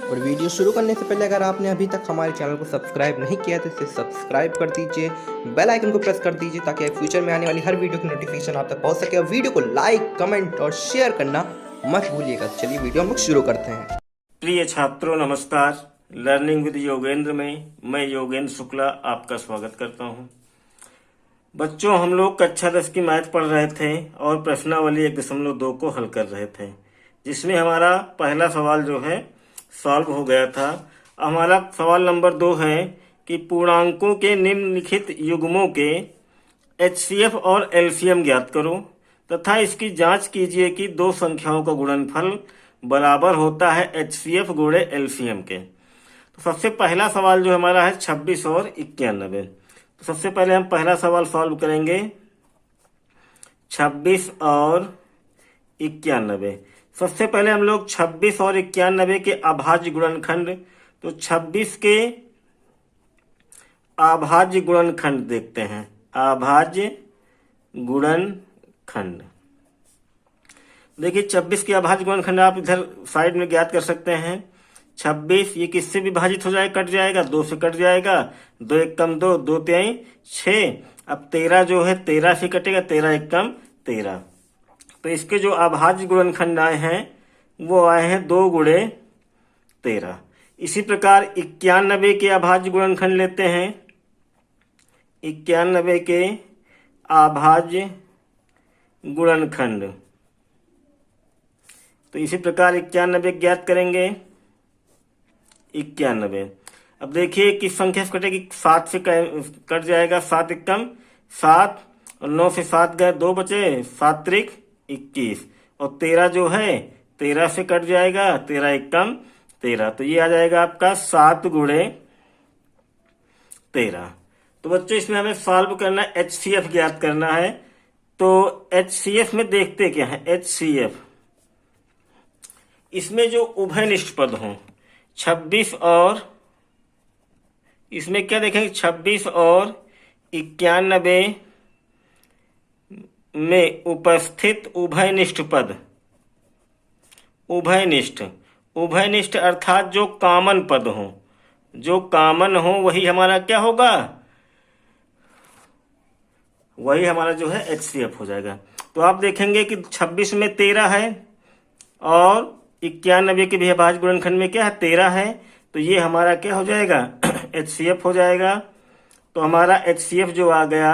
और वीडियो शुरू करने से पहले अगर आपने अभी तक हमारे चैनल को सब्सक्राइब नहीं किया तो इसे सब्सक्राइब कर दीजिए, बेल आइकन को प्रेस कर दीजिए ताकि फ्यूचर में आने वाली हर वीडियो की नोटिफिकेशन आप तक पहुंच सके। और वीडियो को लाइक, कमेंट और शेयर करना मत भूलिएगा। चलिए वीडियो हम लोग शुरू करते हैं। प्रिय छात्रों नमस्कार। लर्निंग विद योगेंद्र में मैं योगेंद्र शुक्ला आपका स्वागत करता हूं। बच्चों, हम लोग कक्षा 10 की मैथ पढ़ रहे थे और प्रश्नावली 1.2 को हल कर रहे थे, जिसमें हमारा पहला सवाल जो है सॉल्व हो गया था। हमारा सवाल नंबर 2 है कि पूर्णांकों के निम्नलिखित युग्मों के HCF और LCM ज्ञात करो तथा इसकी जांच कीजिए कि दो संख्याओं का गुणनफल बराबर होता है HCF गुणे LCM के। तो सबसे पहला सवाल जो हमारा है 26 और 91। तो सबसे पहले हम पहला सवाल सॉल्व करेंगे 26 और 91। सबसे पहले हम लोग 26 और 91 के अभाज्य गुणनखंड, तो 26 के अभाज्य गुणनखंड देखते हैं। अभाज्य गुणनखंड देखिए, 26 के अभाज्य गुणनखंड आप इधर साइड में ज्ञात कर सकते हैं। 26 ये किससे विभाजित हो जाएगा? कट जाएगा, 2 से कट जाएगा। 2 एक कम 2, 2 तिहाई 6। अब 13 जो है 13 से कटेगा, 13 एक कम 13। तो इसके जो अभाज्य गुणनखंड आए हैं वो आए हैं 2 गुणे 13। इसी प्रकार 91 के अभाज्य गुणनखंड लेते हैं। 91 के अभाज्य गुणनखंड, तो इसी प्रकार 91 ज्ञात करेंगे। 91 अब देखिए किस संख्या से कटेगी? 7 से कट जाएगा। 7 एक कम 7 और 9 से 7 गए, 2 बचे, 7 त्रिक 21 और 13 जो है 13 से कट जाएगा, 13 एक कम 13। तो ये आ जाएगा आपका 7 गुणे 13। तो बच्चों इसमें हमें सॉल्व करना है, HCF ज्ञात करना है। तो HCF में देखते क्या है? HCF इसमें जो उभयनिष्ठ पद हों 26 और इसमें क्या देखेंगे? 26 और 91 में उपस्थित उभयनिष्ठ पद, उभयनिष्ठ अर्थात जो कॉमन पद हो, जो कॉमन हो वही हमारा क्या होगा? वही हमारा जो है HCF हो जाएगा। तो आप देखेंगे कि 26 में 13 है और 91 के भी अभाज्य गुणनखंड में क्या है? 13 है। तो ये हमारा क्या हो जाएगा? HCF हो जाएगा। तो हमारा HCF जो आ गया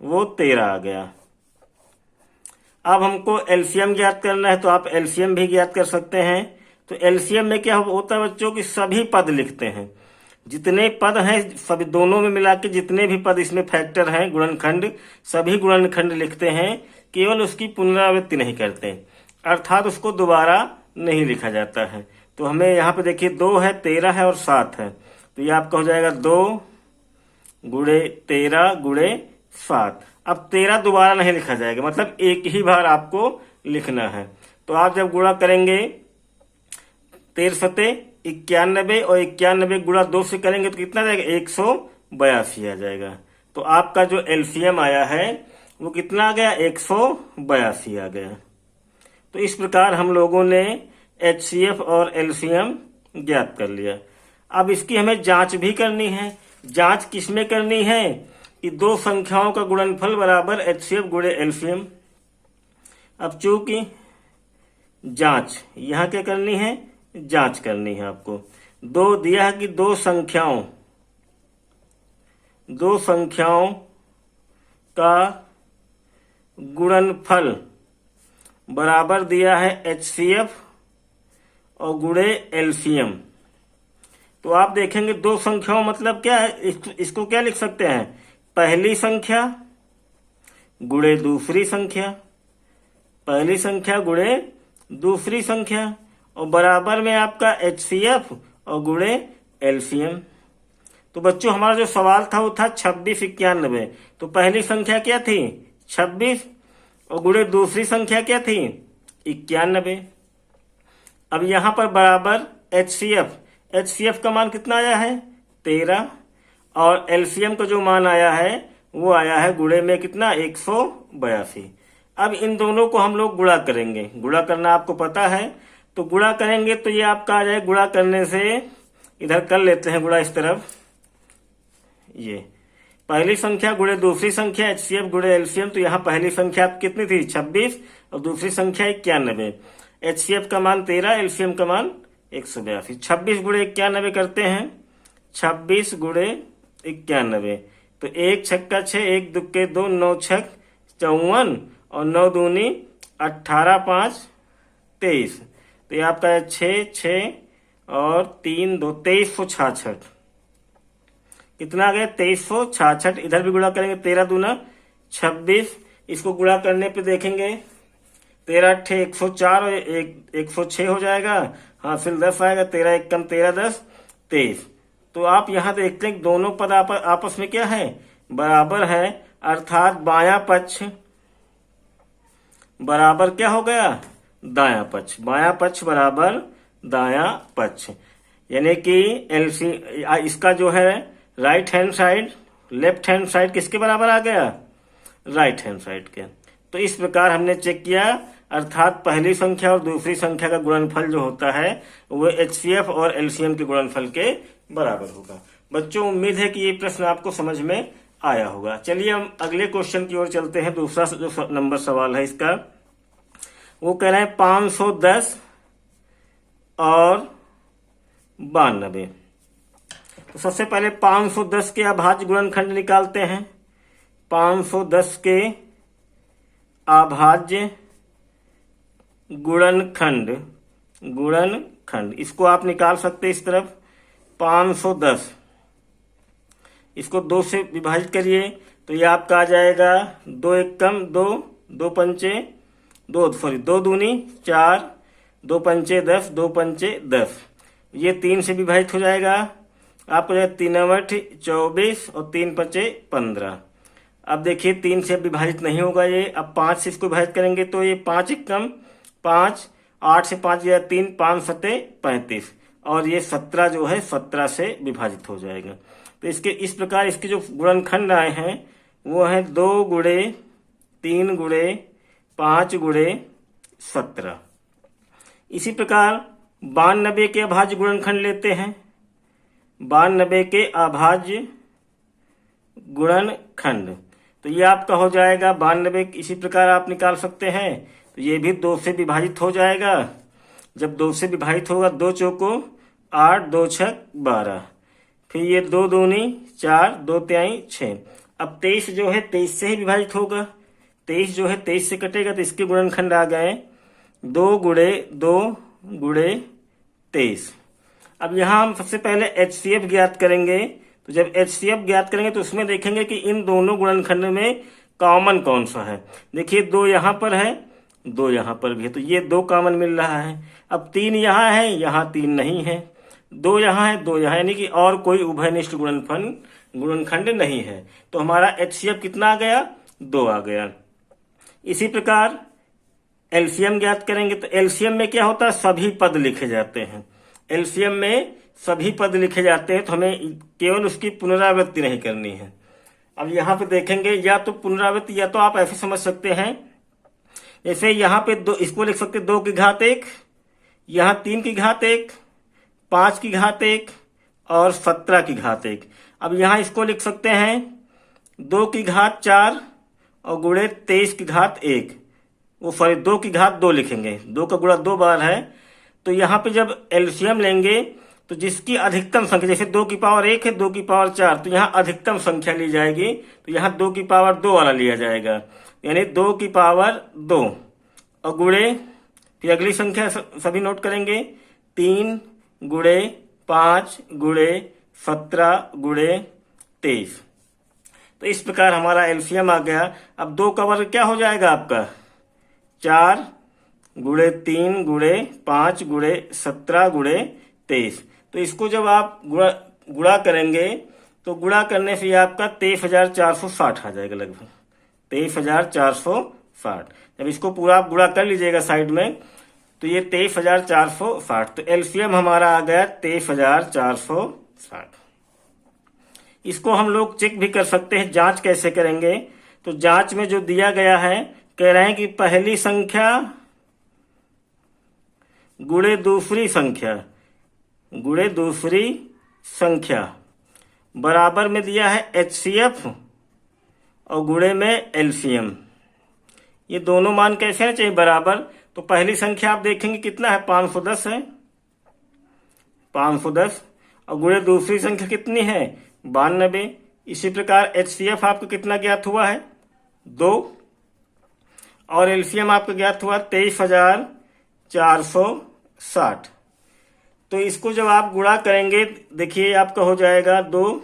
वो 13 आ गया। अब हमको LCM ज्ञात करना है, तो आप LCM भी ज्ञात कर सकते हैं। तो LCM में क्या होता है बच्चों की सभी पद लिखते हैं, जितने पद हैं सभी दोनों में मिला के जितने भी पद इसमें फैक्टर हैं गुणनखंड, सभी गुणनखंड लिखते हैं, केवल उसकी पुनरावृत्ति नहीं करते, अर्थात उसको दोबारा नहीं लिखा जाता है। तो हमें यहाँ पे देखिए 2 है, 13 है और 7 है। तो ये आपका हो जाएगा 2 गुणे 13 गुणे 7। अब 13 दोबारा नहीं लिखा जाएगा, मतलब एक ही बार आपको लिखना है। तो आप जब गुणा करेंगे 13 91 और 91 गुणा 2 से करेंगे तो कितना जाएगा? 182 आ जाएगा। तो आपका जो LCM आया है वो कितना आ गया? 182 आ गया। तो इस प्रकार हम लोगों ने HCF और LCM ज्ञात कर लिया। अब इसकी हमें जांच भी करनी है। जांच किसमें करनी है? कि दो संख्याओं का गुणनफल बराबर HCF गुणे LCM। अब चूंकि जांच यहाँ क्या करनी है? जांच करनी है आपको। 2 दिया है कि दो संख्याओं का गुणनफल बराबर दिया है HCF और गुणे LCM। तो आप देखेंगे दो संख्याओं मतलब क्या है? इसको क्या लिख सकते हैं? पहली संख्या गुणे दूसरी संख्या, पहली संख्या गुणे दूसरी संख्या, और बराबर में आपका HCF और गुणे LCM। तो बच्चों हमारा जो सवाल था वो था 26 91। तो पहली संख्या क्या थी? 26 और गुणे दूसरी संख्या क्या थी? 91। अब यहां पर बराबर HCF का मान कितना आया है? 13 और LCM का जो मान आया है वो आया है गुणे में कितना? 182। अब इन दोनों को हम लोग गुणा करेंगे। गुणा करना आपको पता है, तो गुणा करेंगे तो ये आपका आ जाए, गुणा करने से इधर कर लेते हैं गुणा इस तरफ, ये पहली संख्या गुणे दूसरी संख्या HCF गुणे एलसीएम। तो यहाँ पहली संख्या कितनी थी 26 और दूसरी संख्या 91। HCF का मान 13, एलसीएम का मान 182। 26 गुणे 91 करते हैं, 26 गुणे 91 तो 1 छक्का 6, 1 दुक्के 2, 9 छक 54 और 9 दूनी 18, 5 23। तो ये आपका है 6 6 और 3 2 2366। कितना आ गया 2366। इधर भी गुणा करेंगे, 13 दूना 26। इसको गुणा करने पे देखेंगे 13 अट्ठे 104 और 106 हो जाएगा, हासिल 10 आएगा, 13 1 कम 13 10 23। तो आप यहाँ देखते हैं दोनों पद आपस में क्या है, बराबर है, अर्थात बायां पक्ष बराबर क्या हो गया, दायां पक्ष। बायां पक्ष बराबर दायां पक्ष, यानी कि एलसी इसका जो है right hand side left hand side किसके बराबर आ गया, राइट हैंड साइड के। तो इस प्रकार हमने चेक किया, अर्थात पहली संख्या और दूसरी संख्या का गुणनफल जो होता है वो HCF और LCM के गुणनफल के बराबर होगा। बच्चों उम्मीद है कि ये प्रश्न आपको समझ में आया होगा। चलिए हम अगले क्वेश्चन की ओर चलते हैं। दूसरा जो नंबर सवाल है इसका, वो कह रहे हैं 510 और 92। तो सबसे पहले 510 के अभाज्य गुणनखंड निकालते हैं। 510 के अभाज्य गुणनखंड इसको आप निकाल सकते हैं इस तरफ। 510 इसको 2 से विभाजित करिए तो ये आपका आ जाएगा 2 एक कम 2, 2 पंचे 2 सॉरी 2 दूनी 4, 2 पंचे 10, 2 पंचे 10। ये 3 से विभाजित हो जाएगा, आपको जाएगा 3 8 24 और 3 5 15। अब देखिए 3 से विभाजित नहीं होगा ये, अब 5 से इसको विभाजित करेंगे तो ये 5 एक कम 5, 8 से 5 गया 3, 5 7 35 और ये 17 जो है 17 से विभाजित हो जाएगा। तो इसके इस प्रकार इसके जो गुणनखंड आए हैं वो है 2 गुणे 3 गुणे 5 गुणे 17। इसी प्रकार 92 के अभाज्य गुणनखंड लेते हैं। 92 के अभाज्य गुणनखंड तो ये आपका हो जाएगा 92। इसी प्रकार आप निकाल सकते हैं, तो ये भी 2 से विभाजित हो जाएगा। जब 2 से विभाजित होगा 2 चौको 8, 2 छक 12, फिर ये 2 दूनी 4, 2 तिहाई 6। अब 23 जो है 23 से ही विभाजित होगा, 23 जो है 23 से कटेगा तो इसके गुणनखंड आ गए 2 गुणे 2 गुणे 23। अब यहाँ हम सबसे पहले HCF ज्ञात करेंगे। तो जब HCF ज्ञात करेंगे तो उसमें देखेंगे कि इन दोनों गुणनखंड में कॉमन कौन सा है। देखिए 2 यहाँ पर है, 2 यहाँ पर भी है, तो ये 2 कॉमन मिल रहा है। अब 3 यहाँ है, यहाँ 3 नहीं है, 2 यहाँ है, 2 यहाँ, यानी कि और कोई उभयनिष्ठ गुणनखंड नहीं है। तो हमारा HCF कितना आ गया, 2 आ गया। इसी प्रकार LCM ज्ञात करेंगे तो LCM में क्या होता है, सभी पद लिखे जाते हैं। LCM में सभी पद लिखे जाते हैं, तो हमें केवल उसकी पुनरावृत्ति नहीं करनी है। अब यहाँ पे देखेंगे या तो पुनरावृत्ति या तो आप ऐसे समझ सकते हैं, जैसे यहाँ पे 2 इसको लिख सकते 2 की घात 1, यहाँ 3 की घात 1, 5 की घात 1 और 17 की घात 1। अब यहाँ इसको लिख सकते हैं 2 की घात 4 और गुणे 23 की घात 1, वो सॉरी 2 की घात 2 लिखेंगे, 2 का गुणा 2 बार है। तो यहाँ पे जब LCM लेंगे तो जिसकी अधिकतम संख्या, जैसे 2 की पावर 1 है, 2 की पावर 4, तो यहाँ अधिकतम संख्या ली जाएगी, तो यहाँ 2 की पावर 2 वाला लिया जाएगा, यानी 2 की पावर 2 और गुणे, फिर अगली संख्या सभी नोट करेंगे 3 गुणे 5 गुणे 17 गुणे 23। तो इस प्रकार हमारा LCM आ गया। अब 2 का वर्ग क्या हो जाएगा आपका 4 गुणे 3 गुणे 5 गुणे 17 गुणे 23। तो इसको जब आप गुणा करेंगे तो गुणा करने से आपका 23,460 आ जाएगा, लगभग 23,460। जब इसको पूरा आप गुणा कर लीजिएगा साइड में तो ये 23,460। तो LCM हमारा आ गया 23,460। इसको हम लोग चेक भी कर सकते हैं। जांच कैसे करेंगे, तो जांच में जो दिया गया है, कह रहे हैं कि पहली संख्या गुणे दूसरी संख्या, गुणे दूसरी संख्या बराबर में दिया है HCF और गुणे में LCM। ये दोनों मान कैसे हैं चाहिए बराबर। तो पहली संख्या आप देखेंगे कितना है 510 है, 510, और गुणे दूसरी संख्या कितनी है 92। इसी प्रकार HCF आपको कितना ज्ञात हुआ है 2 और LCM आपको ज्ञात हुआ 23,460। तो इसको जब आप गुणा करेंगे देखिए आपका हो जाएगा 2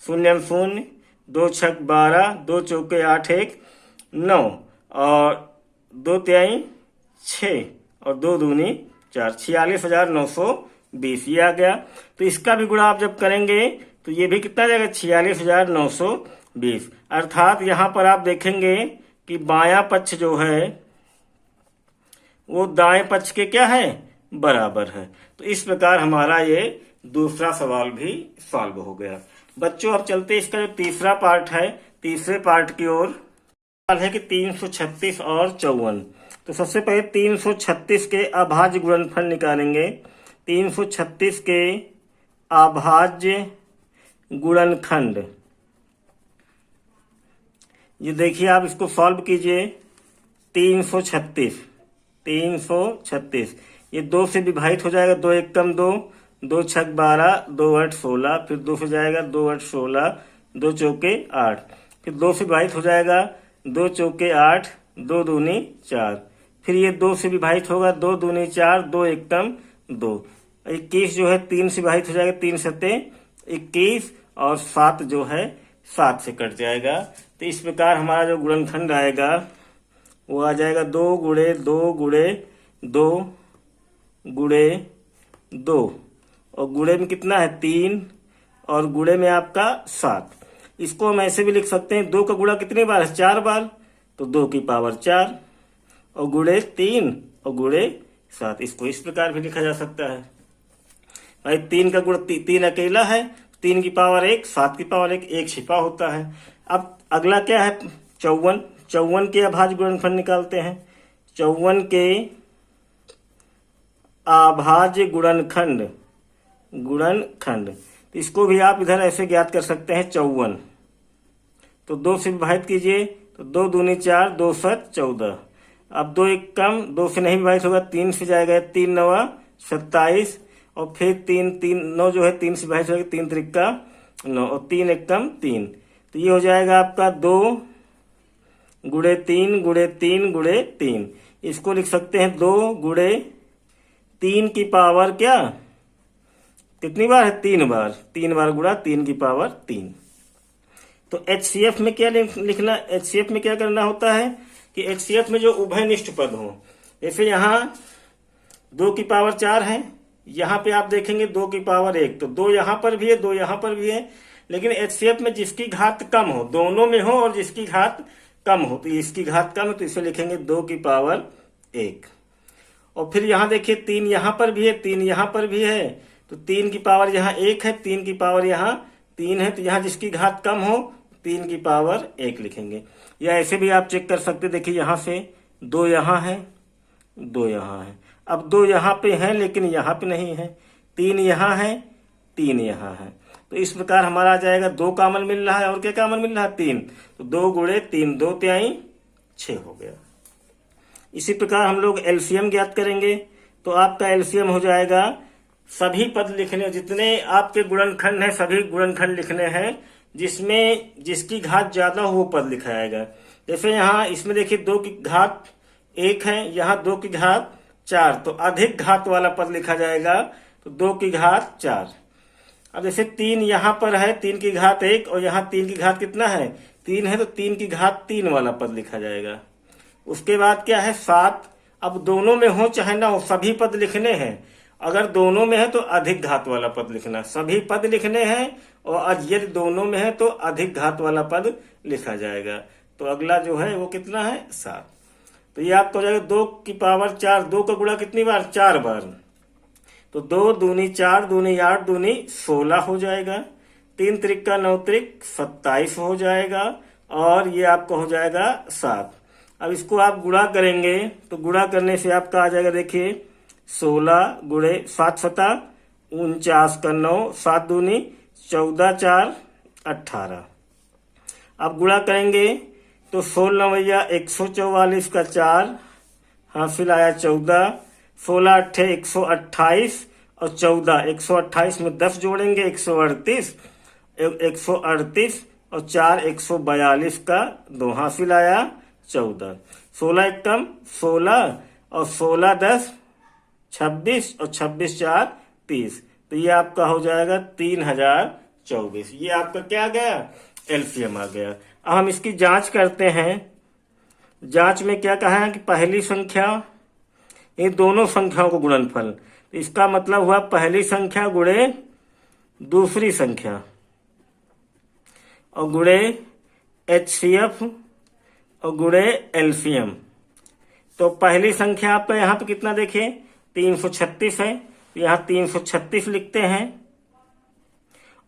शून्य शून्य 2 छक 12 2 चौके 8 1 9 और 2 तिहाई 6 और 2 दूनी 4, 46,920 ये आ गया। तो इसका भी गुणा आप जब करेंगे तो ये भी कितना जाएगा 46,920। अर्थात यहाँ पर आप देखेंगे कि बायां पक्ष जो है वो दाएं पक्ष के क्या है बराबर है। तो इस प्रकार हमारा ये दूसरा सवाल भी सॉल्व हो गया। बच्चों अब चलते इसका जो तीसरा पार्ट है, तीसरे पार्ट की ओर। सवाल है कि 336 और 54। तो सबसे पहले 336 के अभाज्य गुणनफल निकालेंगे। 336 के अभाज्य गुणनखंड, ये देखिए आप इसको सॉल्व कीजिए। 336 ये 2 से विभाजित हो जाएगा, 2 एकम 2, 2 छक 12, 2 8 16, फिर 2 से जाएगा 2 8 16, 2 चौके 8, फिर 2 से विभाजित हो जाएगा 2 चौके 8, 2 दूनी 4, फिर ये 2 से विभाजित होगा 2 दूनी 4, 2 एकम 2, 21 जो है 3 से विभाजित हो जाएगा, 3 सते 21 और 7 जो है 7 से कट जाएगा। तो इस प्रकार हमारा जो गुणनखंड आएगा वो आ जाएगा 2 गुणे 2 गुणे 2 गुणे 2 और गुणे में कितना है 3 और गुणे में आपका 7। इसको हम ऐसे भी लिख सकते हैं 2 का गुणा कितनी बार है 4 बार, तो 2 की पावर 4 और गुणे 3 और गुणे 7। इसको इस प्रकार भी लिखा जा सकता है। भाई 3 का गुणा 3 अकेला है, 3 की पावर 1, 7 की पावर 1 छिपा होता है। अब अगला क्या है 54। 54 के अभाज्य गुणनफल निकालते हैं। 54 के अभाज्य गुणनखंड, तो इसको भी आप इधर ऐसे ज्ञात कर सकते हैं 54। तो 2 से विभाजित कीजिए, तो 2 दूनी 4, 2 7 14। अब 2 एक कम, 2 से नहीं विभाजित होगा, 3 से जाएगा, 3 9 27 और फिर 3 3 9 जो है 3 से विभाजित होगा, 3 त्रिका 9 और 3 एक कम 3। तो ये हो जाएगा आपका 2 गुणे 3 गुणे 3 गुणे 3। इसको लिख सकते हैं 2 गुणे 3 की पावर क्या कितनी बार है 3 बार, 3 बार गुणा 3 की पावर 3। तो HCF में क्या लिखना, HCF में क्या करना होता है कि HCF में जो उभयनिष्ठ पद हो, जैसे यहाँ 2 की पावर 4 है, यहाँ पे आप देखेंगे 2 की पावर 1, तो 2 यहाँ पर भी है 2 यहाँ पर भी है। लेकिन HCF में जिसकी घात कम हो, दोनों में हो और जिसकी घात कम हो, तो इसकी घात कम है तो इसे लिखेंगे 2 की पावर 1। और फिर यहाँ देखिए 3 यहाँ पर भी है 3 यहाँ पर भी है, तो 3 की पावर यहाँ 1 है, 3 की पावर यहाँ 3 है, तो यहाँ जिसकी घात कम हो 3 की पावर 1 लिखेंगे। या ऐसे भी आप चेक कर सकते, देखिए यहाँ से 2 यहाँ है 2 यहाँ है, अब 2 यहाँ पे है लेकिन यहाँ पे नहीं है, 3 यहाँ है 3 यहाँ है। तो इस प्रकार हमारा आ जाएगा 2 कॉमन मिल रहा है और क्या कॉमन मिल रहा है 3, तो 2 गुणे 3 2 तिहाई 6 हो गया। इसी प्रकार हम लोग LCM ज्ञात करेंगे। तो आपका LCM हो जाएगा, सभी पद लिखने, जितने आपके गुणनखंड हैं सभी गुणनखंड लिखने हैं, जिसमें जिसकी घात ज्यादा हो वो पद लिखा जाएगा। जैसे यहाँ इसमें देखिए 2 की घात 1 है, यहाँ 2 की घात 4, तो अधिक घात वाला पद लिखा जाएगा, तो 2 की घात 4। अब जैसे 3 यहाँ पर है, 3 की घात 1 और यहाँ 3 की घात कितना है 3 है, तो 3 की घात 3 वाला पद लिखा जाएगा। उसके बाद क्या है 7। अब दोनों में हो चाहे ना हो सभी पद लिखने हैं। अगर दोनों में है तो अधिक घात वाला पद लिखना, सभी पद लिखने हैं, और यदि दोनों में है तो अधिक घात वाला पद लिखा जाएगा। तो अगला जो है वो कितना है 7। तो ये आपको हो जाएगा 2 की पावर 4, 2 का गुणा कितनी बार 4 बार, तो 2 दूनी 4 दूनी 8 दूनी 16 हो जाएगा, 3 त्रिका 9 त्रिक 27 हो जाएगा, और ये आपको हो जाएगा 7। अब इसको आप गुणा करेंगे तो गुणा करने से आपका आ जाएगा, देखिए 16 गुणे 7 सता 49 का 9, 7 दूनी 14, 4 18। अब गुणा करेंगे तो 16 भैया 144 का 4 हासिल आया 14, 16 अट्ठे 128 और 14 128 में 10 जोड़ेंगे 138, 138 और 4 142 का 2 हासिल आया 14, 16 एकम 16 और 16 10 26 और 26 4 30। तो ये आपका हो जाएगा 3024। ये आपका क्या आ गया? एलसीएम आ गया। अब हम इसकी जांच करते हैं। जांच में क्या कहा है कि पहली संख्या, ये दोनों संख्याओं को गुणनफल, तो इसका मतलब हुआ पहली संख्या गुणे दूसरी संख्या और गुणे एचसीएफ और गुणे एलसीएम। तो पहली संख्या आपका यहाँ पे कितना देखें 336 है, तो यहाँ 336 लिखते हैं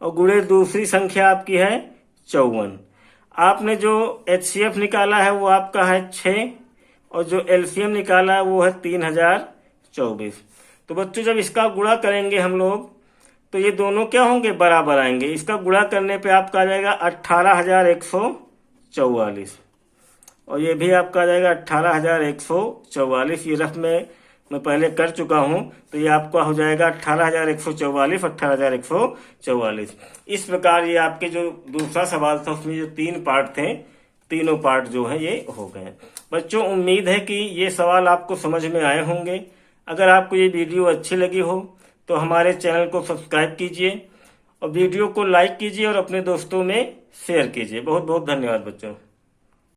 और गुणे दूसरी संख्या आपकी है 54। आपने जो एचसीएफ निकाला है वो आपका है 6 और जो एलसीएम निकाला है वो है 3024। तो बच्चों जब इसका गुणा करेंगे हम लोग तो ये दोनों क्या होंगे? बराबर आएंगे। इसका गुणा करने पे आपका आ जाएगा 18144 और ये भी आपका आ जाएगा 18144। ये रफ में मैं पहले कर चुका हूं, तो ये आपका हो जाएगा 18144, 18144। इस प्रकार ये आपके जो दूसरा सवाल था उसमें जो 3 पार्ट थे, तीनों पार्ट जो है ये हो गए। बच्चों उम्मीद है कि ये सवाल आपको समझ में आए होंगे। अगर आपको ये वीडियो अच्छी लगी हो तो हमारे चैनल को सब्सक्राइब कीजिए और वीडियो को लाइक कीजिए और अपने दोस्तों में शेयर कीजिए। बहुत बहुत धन्यवाद बच्चों।